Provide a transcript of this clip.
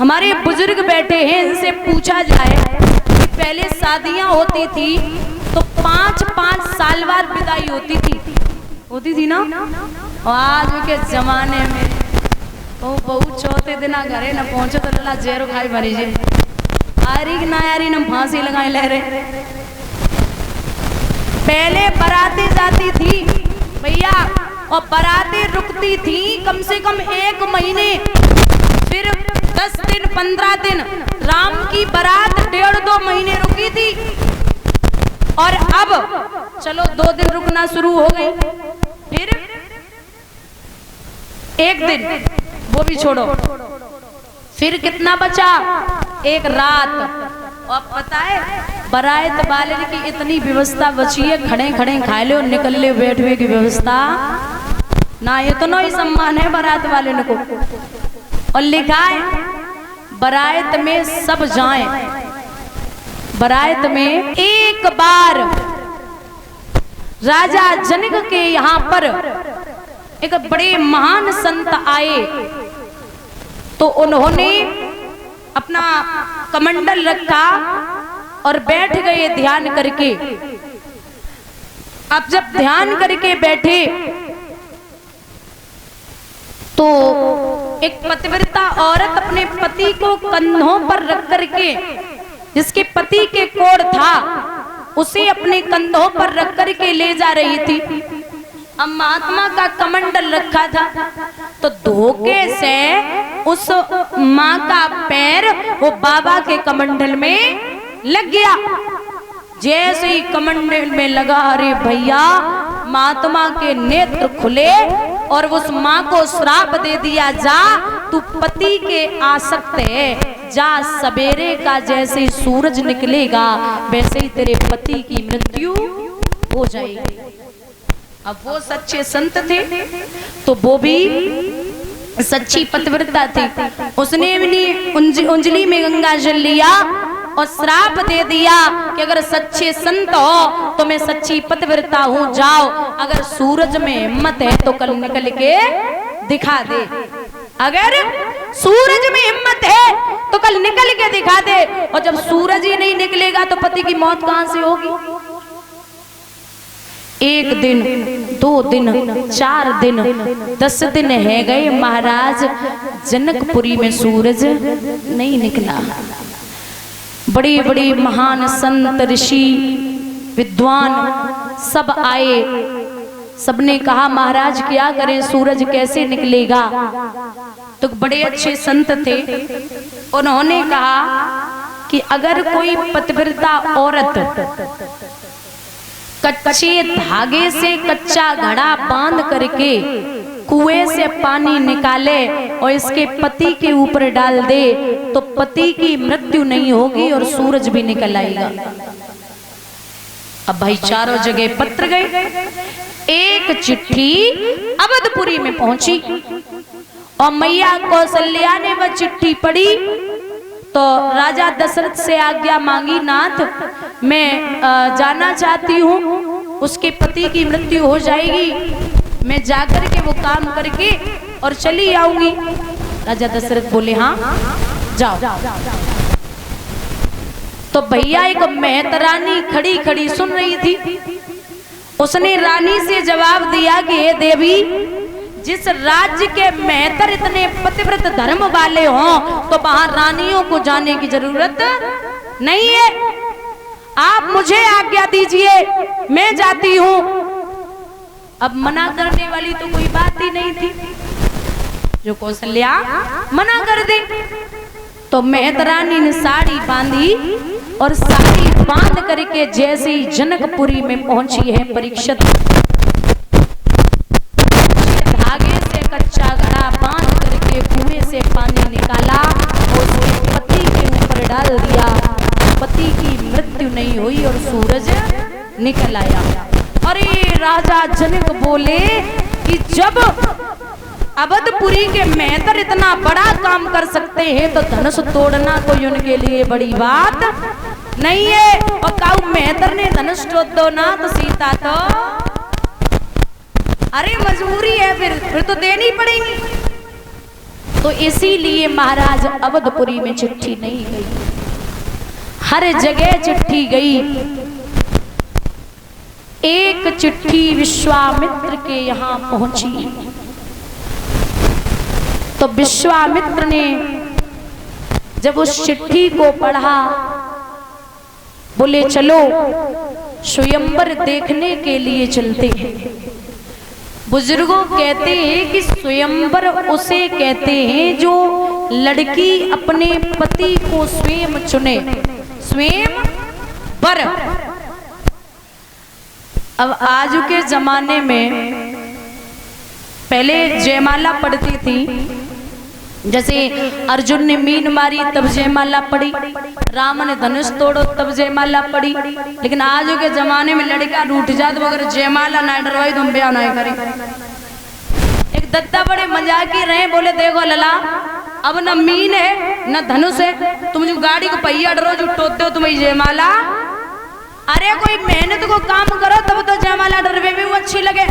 हमारे बुजुर्ग बैठे हैं, इनसे पूछा जाए कि पहले शादियां होती थी तो 5-5 साल बाद विदाई होती थी ना। और आज के जमाने में ओ बहू चौथे दिन घरे न पहुंचे तो लला जेरो खाई मरी जे आरी ना यारी न फांसी लगाए ले रहे। पहले बराती जाती थी भैया और बराती रुकती थी कम से कम 1 महीने, फिर 10 दिन 15 दिन। राम की बारात 1.5-2 महीने रुकी थी और अब चलो 2 दिन रुकना शुरू हो गई, फिर 1 दिन वो भी छोड़ो, फिर कितना बचा 1 रात। और पता है बारात वाले की इतनी व्यवस्था बची है, खड़े खड़े खाए लो निकल ले बैठने की व्यवस्था ना, इतना ही सम्मान है बारात वाले को। और लिखा है बारात में सब जाएं, बारात में एक बार राजा जनक के यहाँ पर एक बड़े महान संत आए तो उन्होंने अपना कमंडल रखा और बैठ गए ध्यान करके। अब जब ध्यान करके बैठे तो एक पतिव्रता औरत अपने पति को कंधों पर रख करके, जिसके पति के कोढ़ था उसे अपने कंधों पर रख करके ले जा रही थी। अब महात्मा का कमंडल रखा था तो धोखे से उस माँ का पैर वो बाबा के कमंडल में लग गया। जैसे ही कमंडल में लगा, अरे भैया महात्मा के नेत्र खुले और उस माँ को श्राप दे दिया, जा तू पति के आसक्त है, जा सवेरे का जैसे ही सूरज निकलेगा वैसे ही तेरे पति की मृत्यु हो जाएगी। अब वो सच्चे संत थे तो वो भी सच्ची पतिव्रता थी, उसने अपनी उंजली में गंगा जल लिया और श्राप दे दिया कि अगर सच्चे संत हो तो मैं सच्ची पतिव्रता हूँ, जाओ अगर सूरज में हिम्मत है तो कल निकल के दिखा दे, अगर सूरज में हिम्मत है तो कल निकल के दिखा दे। और जब सूरज ही नहीं निकलेगा तो पति की मौत कहां से होगी। 1 दिन 2 दिन 4 दिन 10 दिन है गए, महाराज जनकपुरी में सूरज नहीं निकला। बड़ी बड़ी महान संत ऋषि विद्वान सब आए, सबने कहा महाराज क्या करें, सूरज कैसे निकलेगा। तो बड़े अच्छे संत थे, उन्होंने कहा कि अगर कोई पतिव्रता औरत कच्चे धागे से कच्चा घड़ा बांध करके कुएं से पानी निकाले और इसके पति के ऊपर डाल दे तो पति की मृत्यु नहीं होगी और सूरज भी निकल आएगा। अब भाई चारों जगह पत्र गए, एक चिट्ठी अवधपुरी में पहुंची और मैया कौशल्या ने वह चिट्ठी पढ़ी तो राजा दशरथ से आज्ञा मांगी, नाथ मैं जाना चाहती हूँ, उसके पति की मृत्यु हो जाएगी, मैं जाकर के वो काम करके और चली आऊंगी। राजा दशरथ बोले हाँ जाओ। तो भैया एक मेहतरानी खड़ी खड़ी सुन रही थी, उसने रानी से जवाब दिया कि हे देवी, जिस राज्य के मेहतर इतने पतिव्रत धर्म वाले हों तो वहां रानियों को जाने की जरूरत नहीं है, आप मुझे आज्ञा दीजिए मैं जाती हूं। अब मना करने वाली तो कोई बात ही नहीं थी, जो कौशल्या मना कर दे। तो मेहतरानी ने साड़ी बांधी और साड़ी बांध करके जैसे ही जनकपुरी में पहुंची है परीक्षित, धागे से कच्चा घड़ा बांध करके कुएं से पानी निकाला और उसके पति के ऊपर डाल दिया, पति की मृत्यु नहीं हुई और सूरज निकल आया। अरे राजा जनक बोले कि जब अवधपुरी के मेहतर इतना बड़ा काम कर सकते हैं तो धनुष तोड़ना कोई उनके लिए बड़ी बात नहीं है। और काऊ मेहतर ने धनुष तोड़ दो ना तो सीता तो अरे मजबूरी है, फिर तो देनी पड़ेगी। तो इसीलिए महाराज अवधपुरी में चिट्ठी नहीं गई, हर जगह चिट्ठी गई। एक चिट्ठी विश्वामित्र के यहाँ पहुंची, तो विश्वामित्र ने जब उस चिट्ठी को पढ़ा, बोले चलो स्वयंवर देखने के लिए चलते हैं। बुजुर्गों कहते हैं कि स्वयंवर उसे कहते हैं जो लड़की अपने पति को स्वयं चुने, स्वयंवर। अब आज के जमाने में पहले जयमाला पढ़ती थी, जैसे अर्जुन ने मीन मारी तब जयमाला पड़ी, राम ने धनुष तोड़ो तब जयमाला पड़ी। लेकिन आज के जमाने में लड़का रूठ जात वगैरह जयमाला ना डरवाई तुम ब्याह नहीं करी। एक दत्ता बड़े मजाकी रहे, बोले देखो लला अब न मीन है न धनुष है, तुम जो गाड़ी को पहिया डरो जो टोते हो तुम्हें जयमाला। अरे कोई मेहनत को काम करो तब तो जयमाला डरवे भी वो अच्छी लगे।